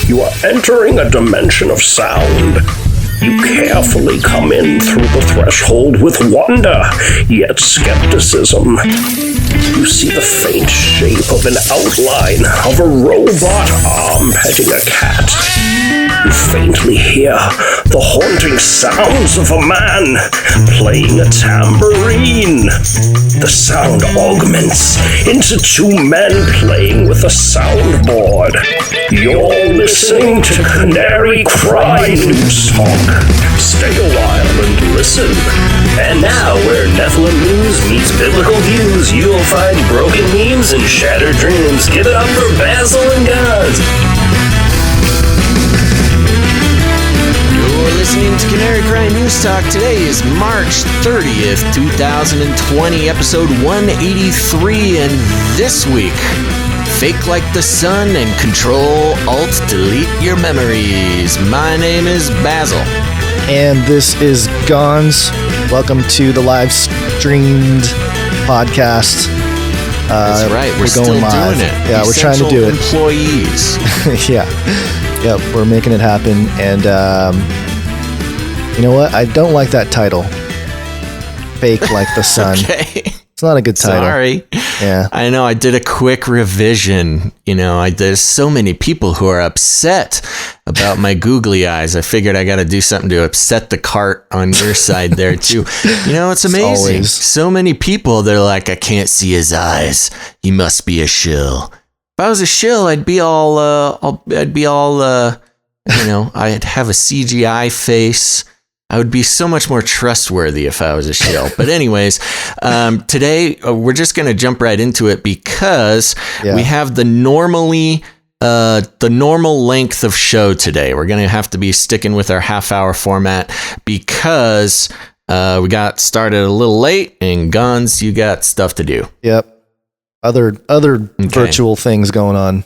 You are entering a dimension of sound. You carefully come in through the threshold with wonder, yet skepticism. You see the faint shape of an outline of a robot arm petting a cat. You faintly hear the haunting sounds of a man playing a tambourine. The sound augments into two men playing with a soundboard. You're listening to Canary Cry News Talk. Stay a while and listen. And now, where Nephilim news meets biblical views, you'll find broken memes and shattered dreams. Give it up for Basil and Gons. You're listening to Canary Cry News Talk. Today is March 30th, 2020, episode 183, and this week, fake like the sun and CTRL+ALT+delete your memories. My name is Basil. And this is Gons. Welcome to the live streamed podcast. That's right, we're still going live. doing it. Yeah, we're trying to do it. Employees. Yeah, we're making it happen. And you know what? I don't like that title. Fake like the sun. Okay. It's not a good title. Sorry. Yeah. I know, I did a quick revision. There's so many people who are upset about my googly eyes. I figured I got to do something to upset the cart on your side there too. It's amazing. Always. So many people, they're like, I can't see his eyes. He must be a shill. If I was a shill, I'd have a CGI face. I would be so much more trustworthy if I was a shill. But anyways, today we're just going to jump right into it because we have the normal length of show today. We're going to have to be sticking with our half-hour format because we got started a little late, and Gons, you got stuff to do. Yep. Other virtual things going on.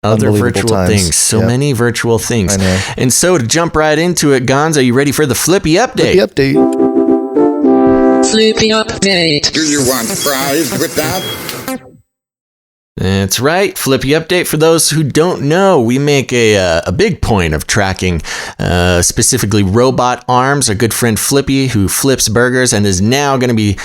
Other virtual things. So many virtual things. I know. And so to jump right into it, Gons, are you ready for the Flippy Update? Flippy Update. Do you want fries with that? That's right. Flippy Update. For those who don't know, we make a big point of tracking specifically robot arms. Our good friend Flippy, who flips burgers and is now going to be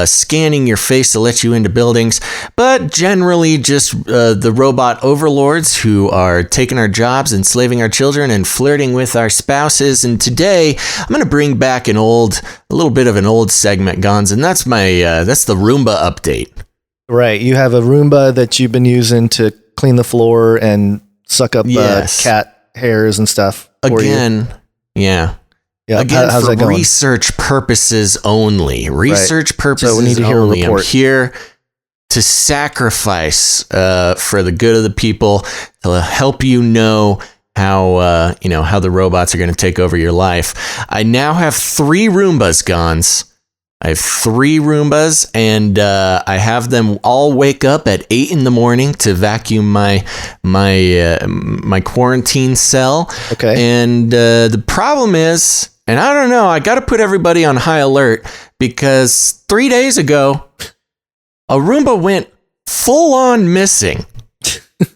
scanning your face to let you into buildings. But generally just the robot overlords who are taking our jobs, enslaving our children, and flirting with our spouses. And today, I'm going to bring back a little bit of an old segment, Gons, and that's the Roomba Update. Right. You have a Roomba that you've been using to clean the floor and suck up cat hairs and stuff. Again, Yeah. Again, how's for that going? research purposes only. Research purposes so we need to hear only. a report. I'm here to sacrifice for the good of the people, to help you know how the robots are going to take over your life. I now have 3 Roombas, Gons. I have 3 Roombas, and I have them all wake up at 8 in the morning to vacuum my quarantine cell. Okay. And the problem is, and I don't know, I got to put everybody on high alert because 3 days ago, a Roomba went full on missing.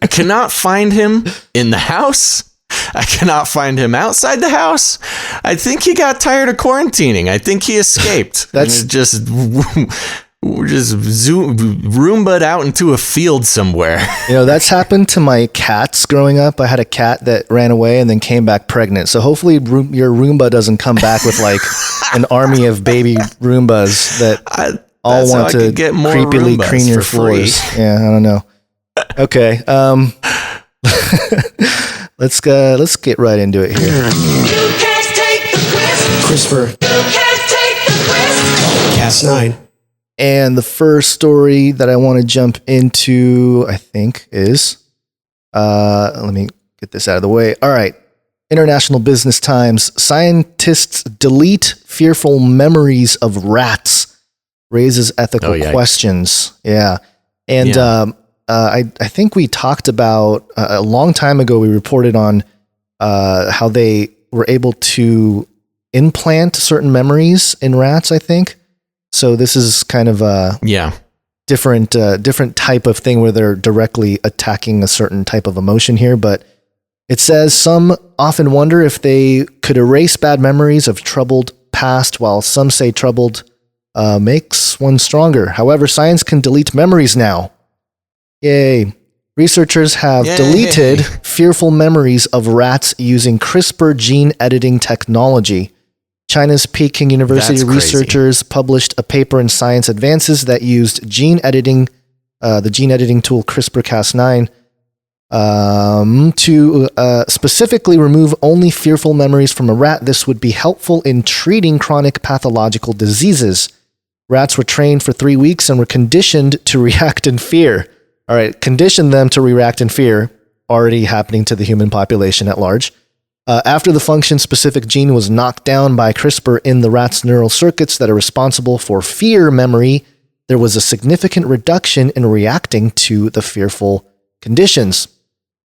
I cannot find him in the house. I cannot find him outside the house. I think he got tired of quarantining. I think he escaped. That's just Roomba'd out into a field somewhere. That's happened to my cats growing up. I had a cat that ran away and then came back pregnant. So hopefully your Roomba doesn't come back with like an army of baby Roombas that all want to creepily clean your floors. Yeah, I don't know. Okay. Let's get right into it here. You can't take the CRISPR. You can't take the Cas9. And the first story that I want to jump into, I think, is let me get this out of the way. All right. International Business Times. Scientists delete fearful memories of rats. Raises ethical questions. Yeah. And I think we talked about a long time ago, we reported on how they were able to implant certain memories in rats, I think. So this is kind of a different type of thing where they're directly attacking a certain type of emotion here. But It says some often wonder if they could erase bad memories of troubled past, while some say troubled makes one stronger. However, science can delete memories now. Yay. Researchers have deleted fearful memories of rats using CRISPR gene editing technology. China's Peking University researchers published a paper in Science Advances that used the gene editing tool CRISPR-Cas9 to specifically remove only fearful memories from a rat. This would be helpful in treating chronic pathological diseases. Rats were trained for 3 weeks and were conditioned to react in fear. All right, condition them to react in fear, already happening to the human population at large. After the function-specific gene was knocked down by CRISPR in the rat's neural circuits that are responsible for fear memory, there was a significant reduction in reacting to the fearful conditions.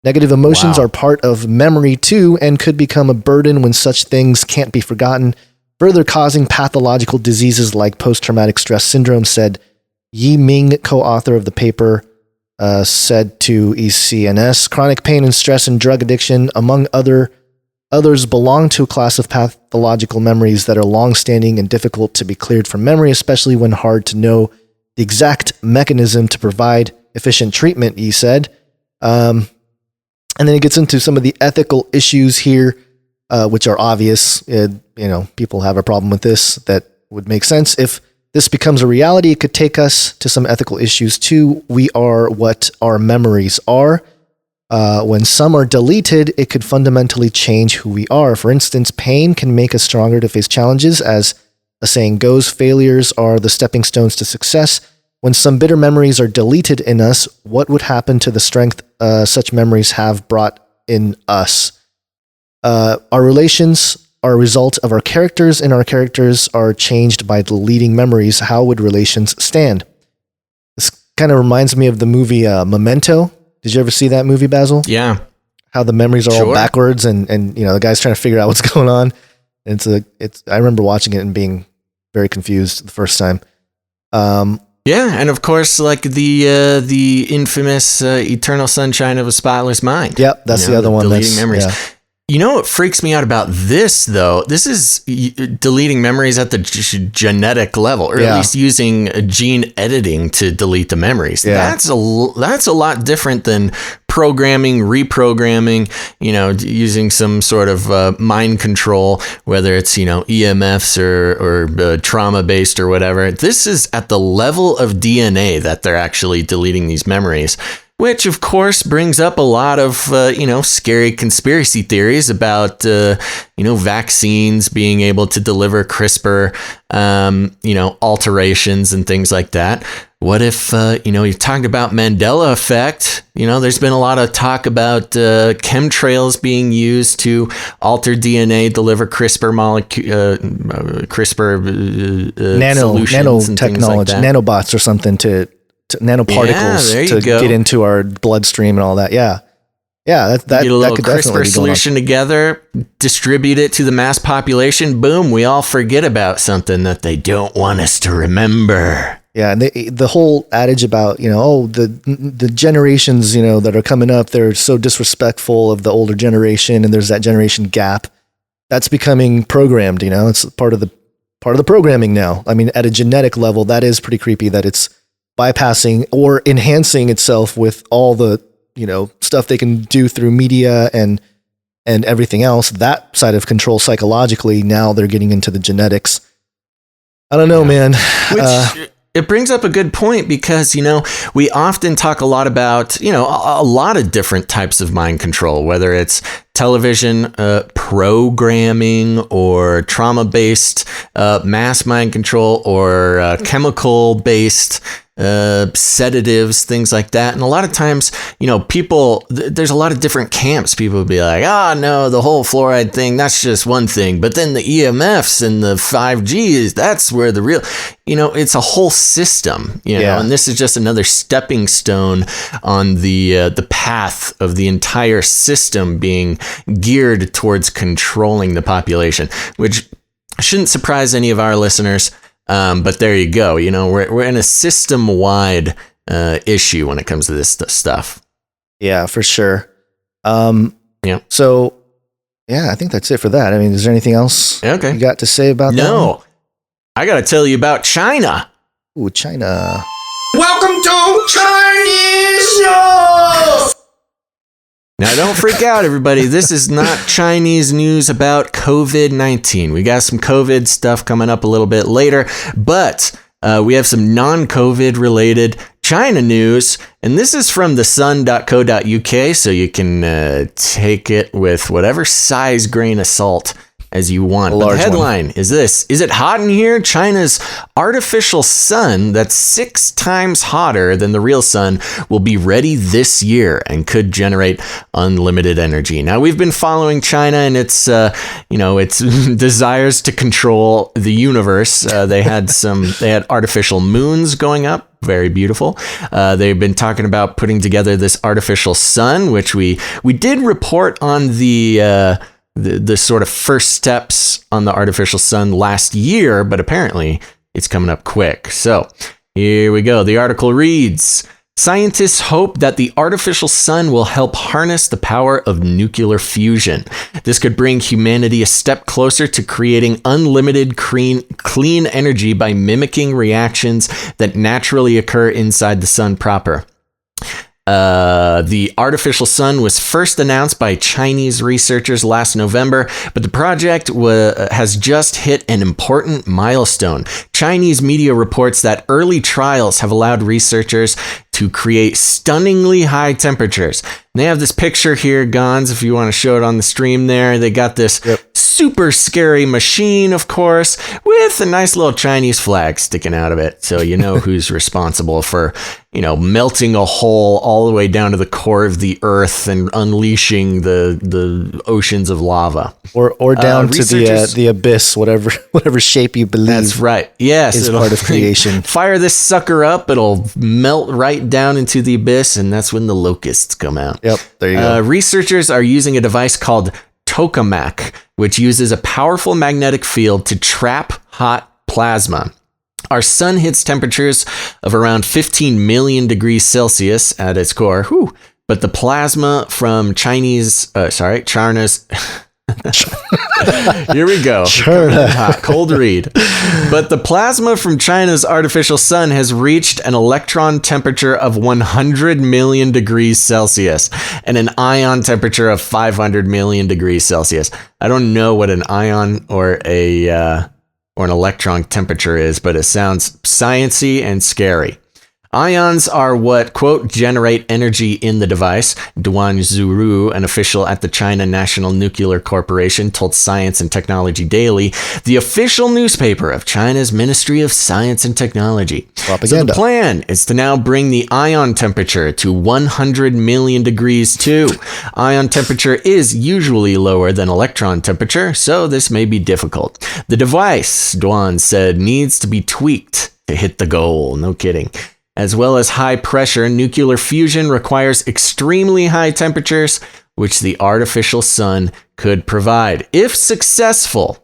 Negative emotions are part of memory too, and could become a burden when such things can't be forgotten, further causing pathological diseases like post-traumatic stress syndrome, said Yi Ming, co-author of the paper, said to ECNS. Chronic pain and stress and drug addiction, among others, belong to a class of pathological memories that are long-standing and difficult to be cleared from memory, especially when hard to know the exact mechanism to provide efficient treatment, he said. And then he gets into some of the ethical issues here, which are obvious. People have a problem with this. That would make sense. If this becomes a reality, it could take us to some ethical issues too. We are what our memories are. When some are deleted, it could fundamentally change who we are. For instance, pain can make us stronger to face challenges. As a saying goes, failures are the stepping stones to success. When some bitter memories are deleted in us, what would happen to the strength such memories have brought in us? Our relations are a result of our characters, and our characters are changed by deleting memories. How would relations stand? This kind of reminds me of the movie Memento. Did you ever see that movie, Basil? Yeah. How the memories are all backwards, and the guy's trying to figure out what's going on. And I remember watching it and being very confused the first time. Yeah, and of course, like the infamous Eternal Sunshine of a Spotless Mind. Yep, that's the other one. Deleting memories. Yeah. You know what freaks me out about this, though? This is deleting memories at the genetic level, or at least using gene editing to delete the memories. Yeah. That's a lot different than programming, reprogramming, using some sort of mind control, whether it's, EMFs or trauma-based or whatever. This is at the level of DNA that they're actually deleting these memories. Which, of course, brings up a lot of, scary conspiracy theories about, vaccines being able to deliver CRISPR, alterations and things like that. What if, you're talking about Mandela effect? There's been a lot of talk about chemtrails being used to alter DNA, deliver CRISPR solutions and things like that. Nanobots or something to nanoparticles to get into our bloodstream and all that. Yeah. That get a little could CRISPR solution together, distribute it to the mass population. Boom, we all forget about something that they don't want us to remember. Yeah, and the whole adage about the generations that are coming up, they're so disrespectful of the older generation, and there's that generation gap. That's becoming programmed. It's part of the programming now. I mean, at a genetic level, that is pretty creepy. That it's bypassing or enhancing itself with all the, stuff they can do through media and everything else. That side of control psychologically, now they're getting into the genetics. I don't know, man. Which it brings up a good point because, we often talk a lot about, a lot of different types of mind control, whether it's television programming or trauma-based mass mind control or chemical-based sedatives, things like that. And a lot of times, people, there's a lot of different camps. People would be like, no, the whole fluoride thing, that's just one thing. But then the EMFs and the 5G that's where the real, it's a whole system, and this is just another stepping stone on the path of the entire system being geared towards controlling the population, which shouldn't surprise any of our listeners. But there you go. We're in a system-wide issue when it comes to this stuff. Yeah, for sure. Yeah. So, yeah, I think that's it for that. I mean, is there anything else Okay. you got to say about that? No. I got to tell you about China. Ooh, China. Welcome to Chinese News! Now, don't freak out, everybody. This is not Chinese news about COVID-19. We got some COVID stuff coming up a little bit later, but we have some non-COVID related China news, and this is from thesun.co.uk, so you can take it with whatever size grain of salt as you want. But the headline is this: is it hot in here? China's artificial sun that's 6 times hotter than the real sun will be ready this year and could generate unlimited energy. Now, we've been following China and its its desires to control the universe. They had artificial moons going up. Very beautiful. They've been talking about putting together this artificial sun, which we did report on the sort of first steps on the artificial sun last year, but apparently it's coming up quick. So here we go. The article reads, scientists hope that the artificial sun will help harness the power of nuclear fusion. This could bring humanity a step closer to creating unlimited clean energy by mimicking reactions that naturally occur inside the sun proper. The artificial sun was first announced by Chinese researchers last November, but the project has just hit an important milestone. Chinese media reports that early trials have allowed researchers to create stunningly high temperatures. And they have this picture here, Gons, if you want to show it on the stream there. They got this super scary machine, of course, with a nice little Chinese flag sticking out of it. So you know who's responsible for, melting a hole all the way down to the core of the earth and unleashing the oceans of lava. Or down to the abyss, whatever shape you believe. That's right. Yes. Is part of creation. Fire this sucker up, it'll melt right down into the abyss, and that's when the locusts come out. Yep, there you go. Researchers are using a device called tokamak, which uses a powerful magnetic field to trap hot plasma. Our sun hits temperatures of around 15 million degrees Celsius at its core. But the plasma from China's here we go. Hot, cold read. But the plasma from China's artificial sun has reached an electron temperature of 100 million degrees Celsius and an ion temperature of 500 million degrees Celsius. I don't know what an ion or an electron temperature is, but it sounds sciencey and scary. Ions are what, quote, generate energy in the device. Duan Zuru, an official at the China National Nuclear Corporation, told Science and Technology Daily, the official newspaper of China's Ministry of Science and Technology. Propaganda. So the plan is to now bring the ion temperature to 100 million degrees too. Ion temperature is usually lower than electron temperature, so this may be difficult. The device, Duan said, needs to be tweaked to hit the goal. No kidding. As well as high pressure, nuclear fusion requires extremely high temperatures, which the artificial sun could provide. If successful,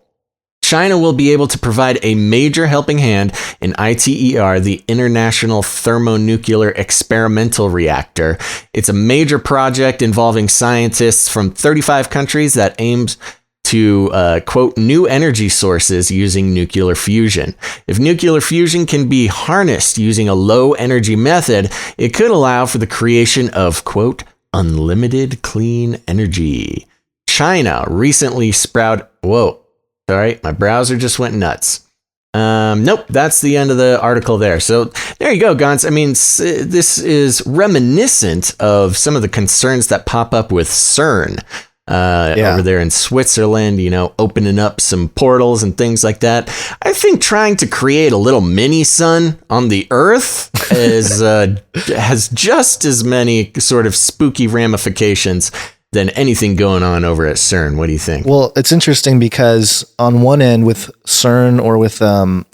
China will be able to provide a major helping hand in ITER, the International Thermonuclear Experimental Reactor. It's a major project involving scientists from 35 countries that aims to, quote, new energy sources using nuclear fusion. If nuclear fusion can be harnessed using a low energy method, it could allow for the creation of, quote, unlimited clean energy. China recently whoa, sorry, my browser just went nuts. Nope, that's the end of the article there. So there you go, Gons. I mean, this is reminiscent of some of the concerns that pop up with CERN. Over there in Switzerland, opening up some portals and things like that. I think trying to create a little mini sun on the Earth has just as many sort of spooky ramifications than anything going on over at CERN. What do you think? Well, it's interesting because on one end with CERN or with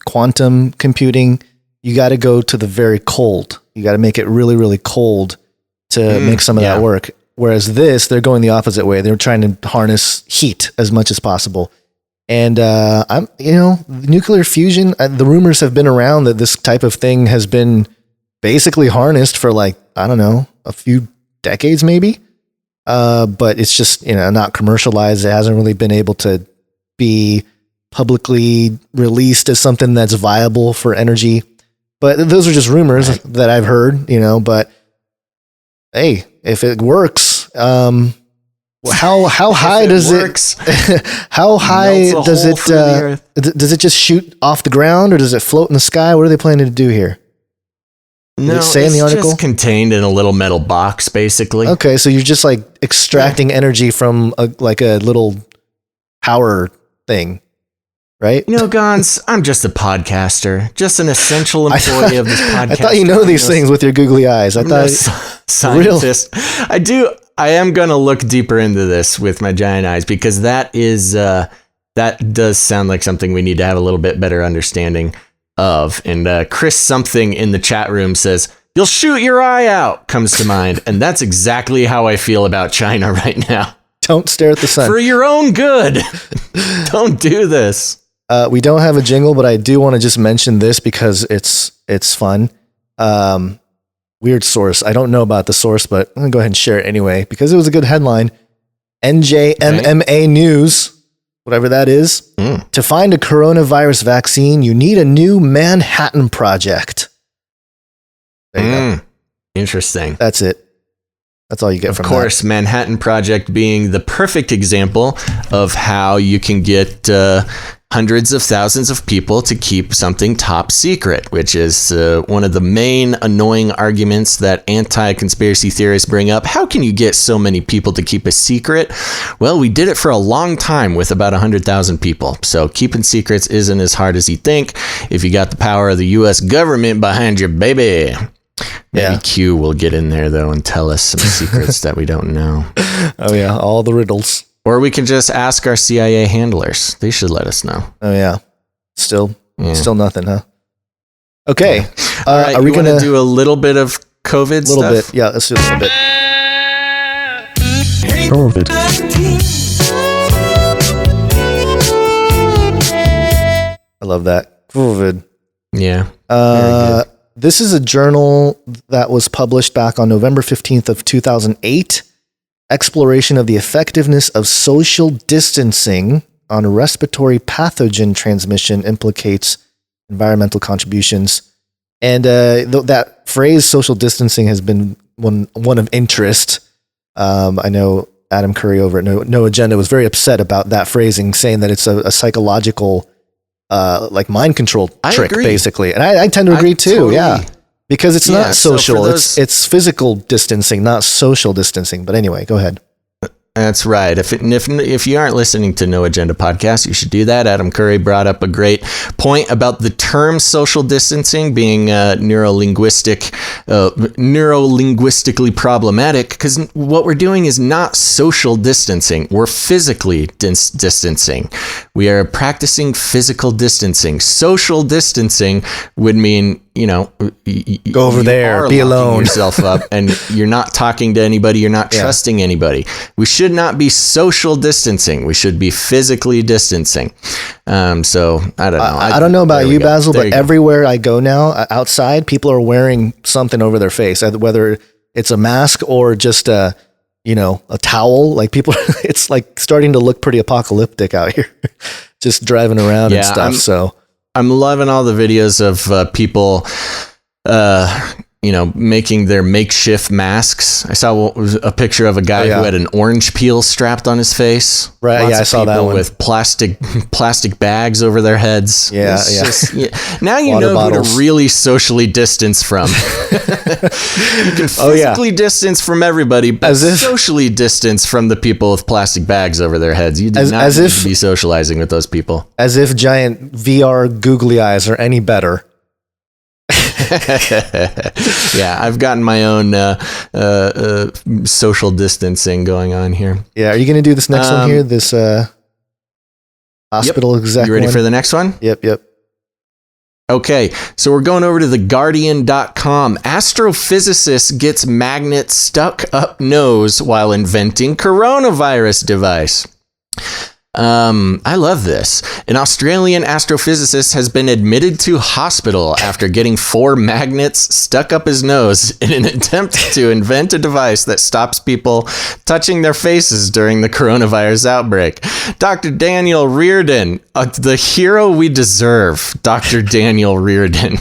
quantum computing, you got to go to the very cold. You got to make it really, really cold to make some of that work. Whereas they're going the opposite way. They're trying to harness heat as much as possible. And nuclear fusion, the rumors have been around that this type of thing has been basically harnessed for a few decades maybe. but it's just, not commercialized. It hasn't really been able to be publicly released as something that's viable for energy. But those are just rumors that I've heard, but hey, if it works, how high does how high does it, does it just shoot off the ground, or does it float in the sky? What are they planning to do here? No, it's just contained in a little metal box, basically. Okay, so you're just like extracting energy from a little power thing, right? Gons, I'm just a podcaster, just an essential employee of this podcast. I thought you know these things with your googly eyes. I thought scientist. I am going to look deeper into this with my giant eyes, because that does sound like something we need to have a little bit better understanding of. And Chris something in the chat room says, "You'll shoot your eye out," comes to mind. And that's exactly how I feel about China right now. Don't stare at the sun. For your own good. Don't do this. We don't have a jingle, but I do want to just mention this because it's fun. Weird source. I don't know about the source, but I'm going to go ahead and share it anyway because it was a good headline. NJMMA News, whatever that is. To find a coronavirus vaccine, you need a new Manhattan Project. There you go. Interesting. That's it. That's all you get from that. Of course, Manhattan Project being the perfect example of how you can get hundreds of thousands of people to keep something top secret, which is one of the main annoying arguments that anti-conspiracy theorists bring up. How can you get so many people to keep a secret? Well, we did it for a long time with about 100,000 people. So keeping secrets isn't as hard as you think if you got the power of the U.S. government behind you, baby. Maybe Q will get in there, though, and tell us some secrets that we don't know. Oh, yeah. All the riddles. Or we can just ask our CIA handlers. They should let us know. Oh, yeah. Still nothing, huh? Okay. All right. Are we going to do a little bit of COVID stuff? A little bit. Yeah, let's do a little bit. COVID. I love that. COVID. Yeah. This is a journal that was published back on November 15th of 2008. Exploration of the effectiveness of social distancing on respiratory pathogen transmission implicates environmental contributions. And that phrase, social distancing, has been one of interest. I know Adam Curry over at No Agenda was very upset about that phrasing, saying that it's a psychological mind control trick, basically. And I tend to agree too. Totally. Yeah. Because it's not social. So it's physical distancing, not social distancing. But anyway, go ahead. That's right. If you aren't listening to No Agenda podcast, you should do that. Adam Curry brought up a great point about the term social distancing being neurolinguistically problematic, because what we're doing is not social distancing. We're physically distancing. We are practicing physical distancing. Social distancing would mean, go over there, be alone, yourself up, and you're not talking to anybody. You're not trusting anybody. We should not be social distancing. We should be physically distancing. So I don't know. I don't know about you, Basil, but everywhere I go now outside, people are wearing something over their face, whether it's a mask or just a towel. Like people, it's like starting to look pretty apocalyptic out here, just driving around and stuff. I'm loving all the videos of people, making their makeshift masks. I saw a picture of a guy who had an orange peel strapped on his face. Right. Lots I saw that one. With plastic bags over their heads. Yeah. Now you know who to really socially distance from. You can physically distance from everybody, but socially distance from the people with plastic bags over their heads. You do not need to be socializing with those people. As if giant VR googly eyes are any better. Yeah, I've gotten my own social distancing going on here. Yeah, are you going to do this next one here? This hospital exec. You ready for the next one? Yep. Okay, so we're going over to theguardian.com. Astrophysicist gets magnet stuck up nose while inventing coronavirus device. I love this. An Australian astrophysicist has been admitted to hospital after getting 4 magnets stuck up his nose in an attempt to invent a device that stops people touching their faces during the coronavirus outbreak. Dr. Daniel Reardon, the hero we deserve, Dr. Daniel Reardon.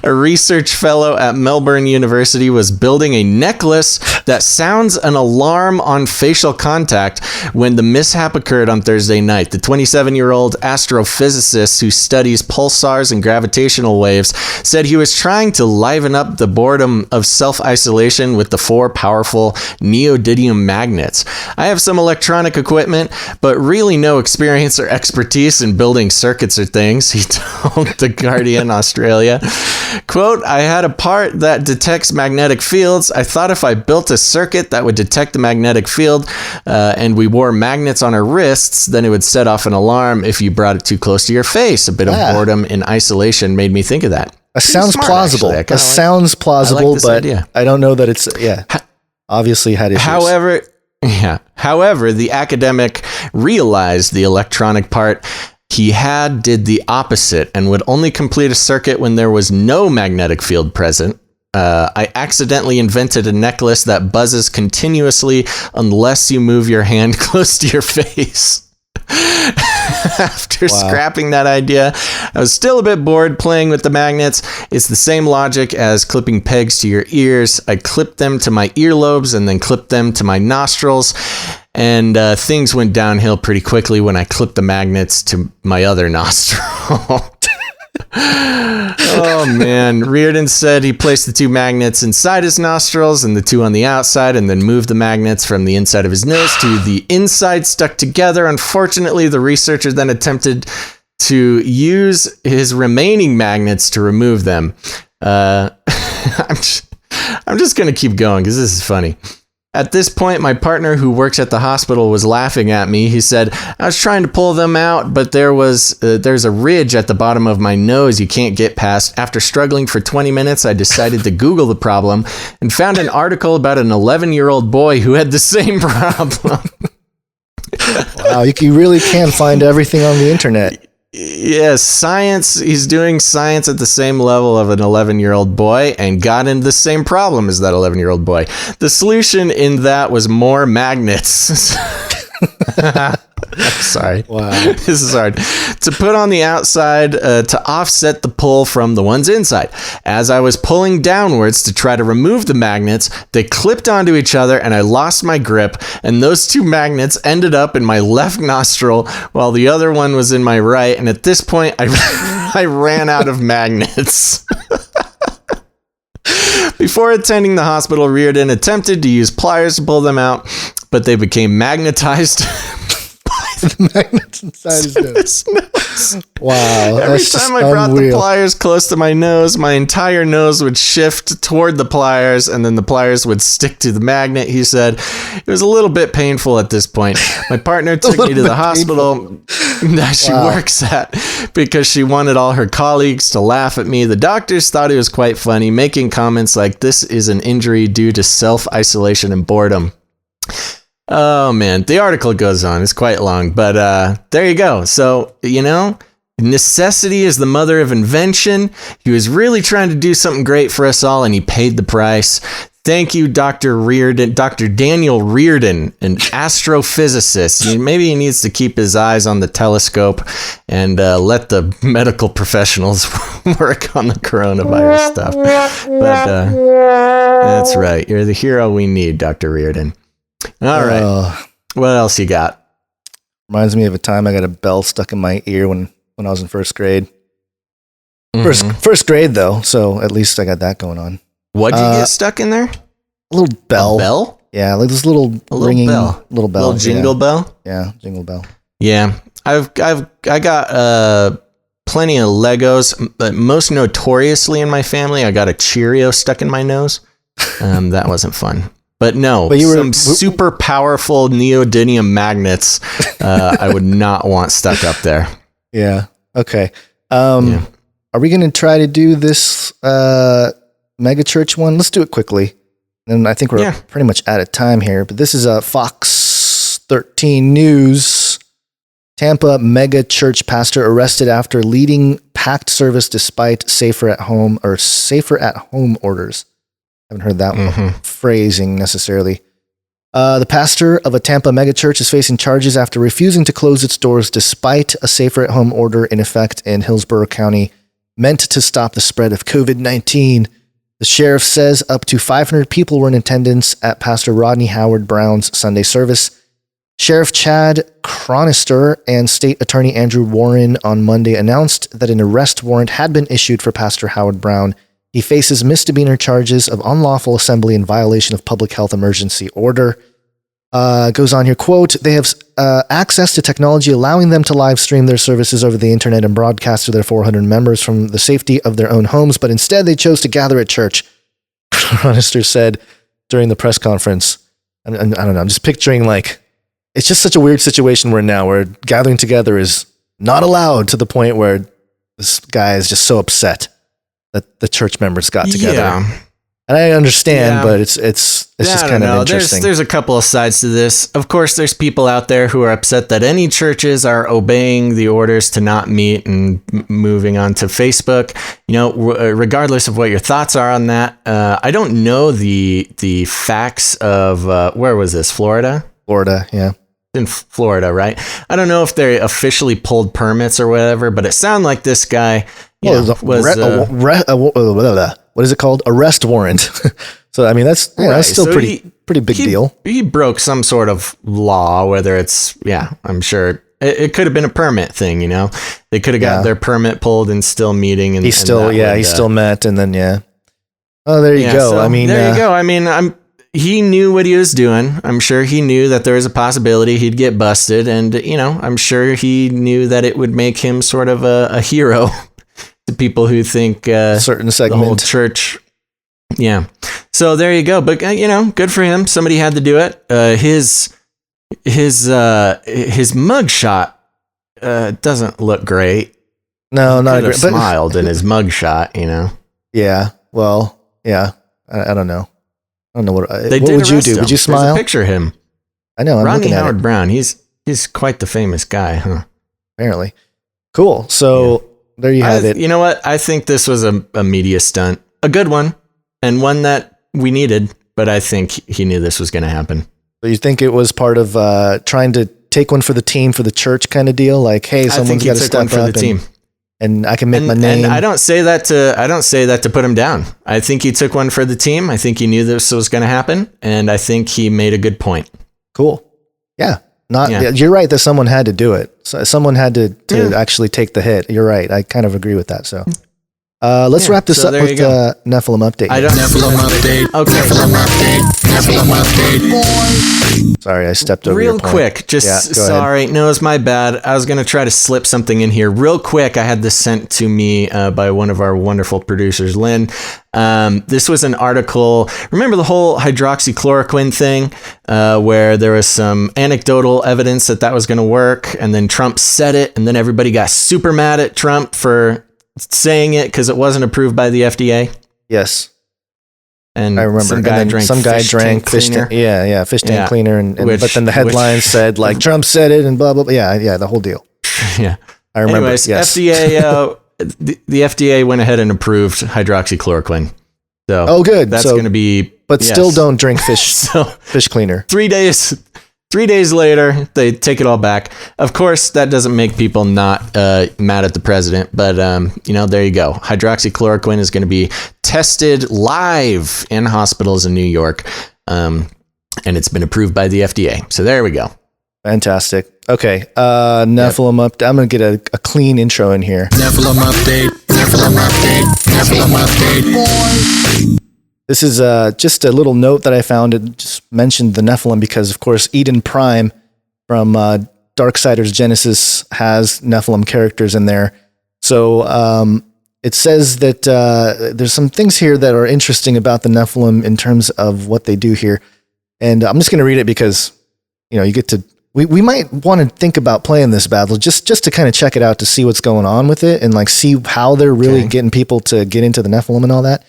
A research fellow at Melbourne University was building a necklace that sounds an alarm on facial contact when the mishap occurred on Thursday night. The 27-year-old astrophysicist who studies pulsars and gravitational waves said he was trying to liven up the boredom of self-isolation with the 4 powerful neodymium magnets. I have some electronic equipment, but really no experience or expertise in building circuits or things, he told The Guardian Australia. Quote, I had a part that detects magnetic fields. I thought if I built a circuit that would detect the magnetic field and we wore magnets on our wrists, then it would set off an alarm if you brought it too close to your face. A bit of boredom in isolation made me think of that. Sounds smart, plausible. actually. Sounds plausible, like but idea. I don't know that it's, obviously had issues. However, the academic realized the electronic part he did the opposite and would only complete a circuit when there was no magnetic field present. I accidentally invented a necklace that buzzes continuously unless you move your hand close to your face. After scrapping that idea, I was still a bit bored playing with the magnets. It's the same logic as clipping pegs to your ears. I clipped them to my earlobes and then clipped them to my nostrils. And things went downhill pretty quickly when I clipped the magnets to my other nostril. Oh, man. Reardon said he placed the 2 magnets inside his nostrils and the 2 on the outside and then moved the magnets from the inside of his nose to the inside stuck together. Unfortunately, the researcher then attempted to use his remaining magnets to remove them. I'm just going to keep going because this is funny. At this point, my partner who works at the hospital was laughing at me. He said, I was trying to pull them out, but there's a ridge at the bottom of my nose you can't get past. After struggling for 20 minutes, I decided to Google the problem and found an article about an 11-year-old boy who had the same problem. Wow, you really can find everything on the internet. Yes, science. He's doing science at the same level of an 11-year-old boy and got into the same problem as that 11-year-old boy. The solution in that was more magnets. Sorry. Wow. This is hard. To put on the outside to offset the pull from the ones inside. As I was pulling downwards to try to remove the magnets, they clipped onto each other and I lost my grip. And those 2 magnets ended up in my left nostril while the other one was in my right. And at this point, I ran out of magnets. Before attending the hospital, Reardon attempted to use pliers to pull them out, but they became magnetized. The magnets inside his nose. Wow. Every time I brought the pliers close to my nose, my entire nose would shift toward the pliers, and then the pliers would stick to the magnet, he said. It was a little bit painful at this point. My partner took me to the hospital that she works at because she wanted all her colleagues to laugh at me. The doctors thought it was quite funny, making comments like, this is an injury due to self-isolation and boredom. Oh, man. The article goes on. It's quite long, but there you go. So, necessity is the mother of invention. He was really trying to do something great for us all, and he paid the price. Thank you, Dr. Reardon, Dr. Daniel Reardon, an astrophysicist. Maybe he needs to keep his eyes on the telescope and let the medical professionals work on the coronavirus stuff. But that's right. You're the hero we need, Dr. Reardon. All right. What else you got? Reminds me of a time I got a bell stuck in my ear when I was in first grade. First grade, though, so at least I got that going on. What'd you get stuck in there? A little bell. A bell? Yeah, like this little ringing bell. Little bell. Little jingle bell? Yeah, jingle bell. Yeah. I got plenty of Legos, but most notoriously in my family, I got a Cheerio stuck in my nose. That wasn't fun. But no, some super powerful neodymium magnets I would not want stuck up there. Yeah. Okay. Are we going to try to do this mega church one? Let's do it quickly. And I think we're pretty much out of time here. But this is Fox 13 News. Tampa mega church pastor arrested after leading packed service despite safer at home orders. Haven't heard that phrasing necessarily. The pastor of a Tampa megachurch is facing charges after refusing to close its doors despite a safer at home order in effect in Hillsborough County meant to stop the spread of COVID-19. The sheriff says up to 500 people were in attendance at Pastor Rodney Howard Brown's Sunday service. Sheriff Chad Chronister and State Attorney Andrew Warren on Monday announced that an arrest warrant had been issued for Pastor Howard Brown. He faces misdemeanor charges of unlawful assembly in violation of public health emergency order. Goes on here, quote, they have access to technology allowing them to live stream their services over the internet and broadcast to their 400 members from the safety of their own homes, but instead they chose to gather at church, Chronister said during the press conference. I don't know, I'm just picturing it's just such a weird situation we're in now where gathering together is not allowed to the point where this guy is just so upset that the church members got together. Yeah. And I understand, but it's just kind of interesting. There's a couple of sides to this. Of course, there's people out there who are upset that any churches are obeying the orders to not meet and moving on to Facebook. Regardless of what your thoughts are on that, I don't know the facts of where was this? Florida, yeah. In Florida, right? I don't know if they officially pulled permits or whatever, but it sounded like this guy what is it called? Arrest warrant. So I mean that's still so pretty big deal. He broke some sort of law, whether it's I'm sure it could have been a permit thing. They could have got their permit pulled and still meeting, and he still met, and then Oh, there you go. So I mean, there you go. I mean, he knew what he was doing. I'm sure he knew that there was a possibility he'd get busted. And, I'm sure he knew that it would make him sort of a hero to people who think certain segment. The whole church. Yeah. So there you go. But, good for him. Somebody had to do it. His mugshot doesn't look great. No, not great. Smiled in his mugshot, Yeah. Well, yeah. I don't know. I don't know what would you do? Him. Would you smile? Picture him. I know. I'm Rodney looking at Howard it. Brown. He's quite the famous guy, huh? Apparently. Cool. So there you have it. You know what? I think this was a media stunt, a good one, and one that we needed. But I think he knew this was going to happen. So you think it was part of trying to take one for the team, for the church kind of deal? Like, hey, someone's got to step up for the team. And I can make my name. And I don't say that to put him down. I think he took one for the team. I think he knew this was going to happen, and I think he made a good point. Cool. Yeah. You're right that someone had to do it. So someone had to actually take the hit. You're right. I kind of agree with that. So let's wrap this up with Nephilim update. Nephilim update. Okay. Nephilim update. Nephilim update. Sorry, I stepped over real your point. quick. Sorry. No, it's my bad. I was going to try to slip something in here real quick. I had this sent to me by one of our wonderful producers, Lynn. This was an article. Remember the whole hydroxychloroquine thing, where there was some anecdotal evidence that was going to work, and then Trump said it, and then everybody got super mad at Trump for saying it because it wasn't approved by the FDA. Yes. And I remember some guy drank fish tank cleaner, but then the headline said Trump said it and blah blah blah. Yeah, the whole deal. Yeah, I remember. Anyways, yes. FDA, the FDA went ahead and approved hydroxychloroquine. So good. That's going to be. But still, don't drink fish cleaner. 3 days. 3 days later, they take it all back. Of course, that doesn't make people not mad at the president, but there you go. Hydroxychloroquine is going to be tested live in hospitals in New York, and it's been approved by the FDA. So there we go. Fantastic. Okay, Nephilim update. I'm going to get a clean intro in here. Nephilim update. Nephilim update. Nephilim update. This is just a little note that I found. It just mentioned the Nephilim because, of course, Eden Prime from Darksiders Genesis has Nephilim characters in there. So it says that there's some things here that are interesting about the Nephilim in terms of what they do here. And I'm just going to read it because, you get to... We might want to think about playing this battle just to kind of check it out to see what's going on with it and see how they're really getting people to get into the Nephilim and all that.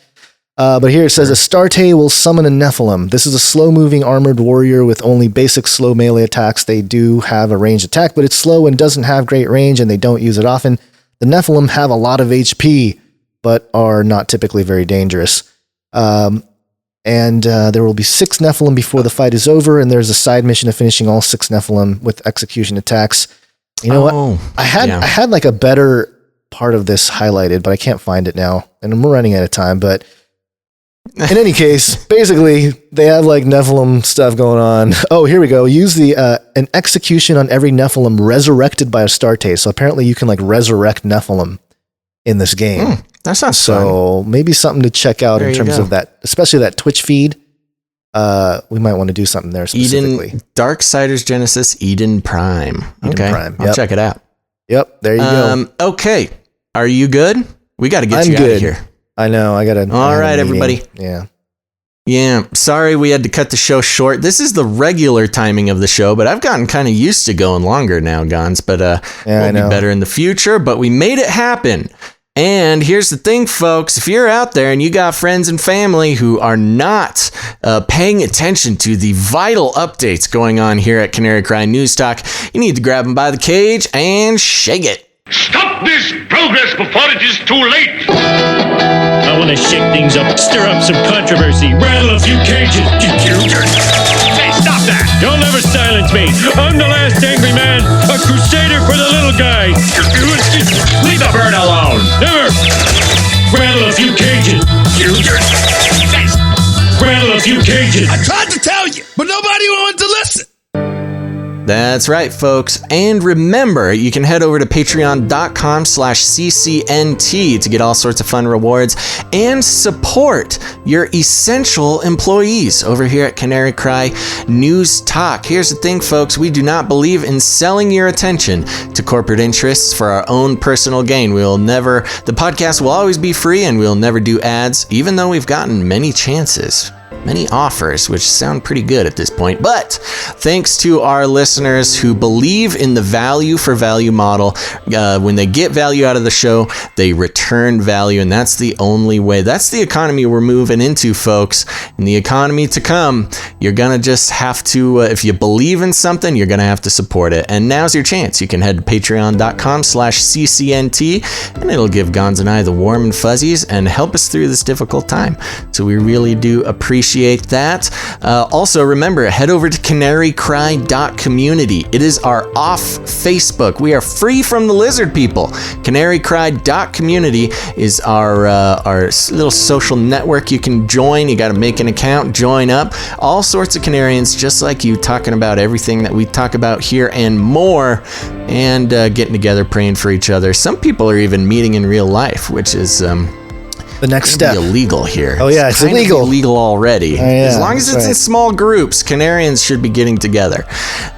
But here it says, Astarte will summon a Nephilim. This is a slow-moving armored warrior with only basic slow melee attacks. They do have a ranged attack, but it's slow and doesn't have great range, and they don't use it often. The Nephilim have a lot of HP, but are not typically very dangerous. And there will be 6 Nephilim before the fight is over, and there's a side mission of finishing all 6 Nephilim with execution attacks. You know what? I had like a better part of this highlighted, but I can't find it now, and I'm running out of time, but in any case, basically, they have like Nephilim stuff going on. Oh, here we go. Use the an execution on every Nephilim resurrected by Astarte. So apparently you can like resurrect Nephilim in this game. That sounds so fun. Maybe something to check out in terms of that, especially that Twitch feed. We might want to do something there specifically. Eden, Darksiders Genesis, Eden Prime. Okay, Prime. I'll check it out. Yep, there you go. Okay, are you good? We got to get you out of here. I know. I got to. All right, everybody. Yeah. Sorry we had to cut the show short. This is the regular timing of the show, but I've gotten kind of used to going longer now, Gons. But we'll be better in the future. But we made it happen. And here's the thing, folks. If you're out there and you got friends and family who are not paying attention to the vital updates going on here at Canary Cry News Talk, you need to grab them by the cage and shake it. Stop this progress before it is too late! I want to shake things up, stir up some controversy, rattle a few cages. Hey, stop that! You'll never silence me. I'm the last angry man, a crusader for the little guy. Leave the bird alone! Never! Rattle a few cages. Rattle a few cages. I tried to tell you, but nobody wanted to listen. That's right, folks. And remember, you can head over to patreon.com/CCNT to get all sorts of fun rewards and support your essential employees over here at Canary Cry News Talk. Here's the thing, folks. We do not believe in selling your attention to corporate interests for our own personal gain. The podcast will always be free and we'll never do ads, even though we've gotten many chances. Many offers, which sound pretty good at this point. But thanks to our listeners who believe in the value for value model, when they get value out of the show, they return value. And that's the only way. That's the economy we're moving into, folks. In the economy to come, you're going to just have to, if you believe in something, you're going to have to support it. And now's your chance. You can head to patreon.com/CCNT and it'll give Gons and I the warm and fuzzies and help us through this difficult time. So we really do appreciate that. Also, remember, head over to canarycry.community. It is our off Facebook. We are free from the lizard people. Canarycry.community is our little social network you can join. You got to make an account, join up. All sorts of Canarians just like you, talking about everything that we talk about here and more, and getting together, praying for each other. Some people are even meeting in real life, which is the next step. Illegal here. Oh yeah, it's illegal. Illegal already. Oh, yeah, as long as it's in small groups, Canarians should be getting together.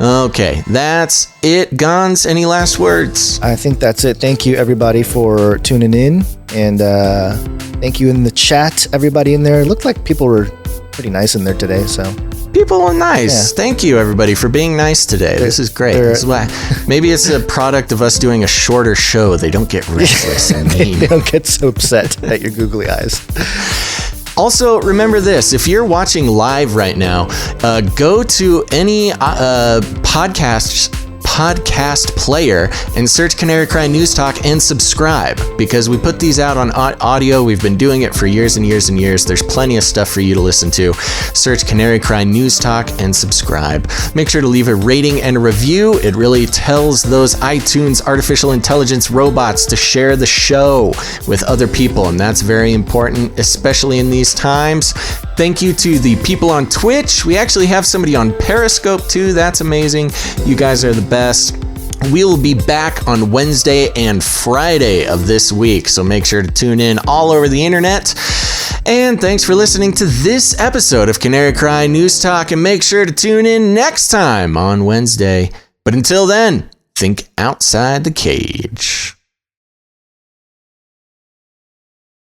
Okay, that's it. Gons, any last words? I think that's it. Thank you everybody for tuning in, and thank you in the chat, everybody in there. It looked like people were pretty nice in there today, so. People are nice. Yeah. Thank you, everybody, for being nice today. This is great. This is why, maybe it's a product of us doing a shorter show. They don't get restless and mean. They don't get so upset at your googly eyes. Also, remember this. If you're watching live right now, go to any podcast player and search Canary Cry News Talk and subscribe, because we put these out on audio. We've been doing it for years and years and years. There's plenty of stuff for you to listen to. Search Canary Cry News Talk and subscribe. Make sure to leave a rating and a review. It really tells those iTunes artificial intelligence robots to share the show with other people, and that's very important, especially in these times. Thank you to the people on Twitch. We actually have somebody on Periscope too. That's amazing. You guys are the best. We will be back on Wednesday and Friday of this week, so make sure to tune in all over the internet. And thanks for listening to this episode of Canary Cry News Talk, and make sure to tune in next time on Wednesday. But until then, think outside the cage.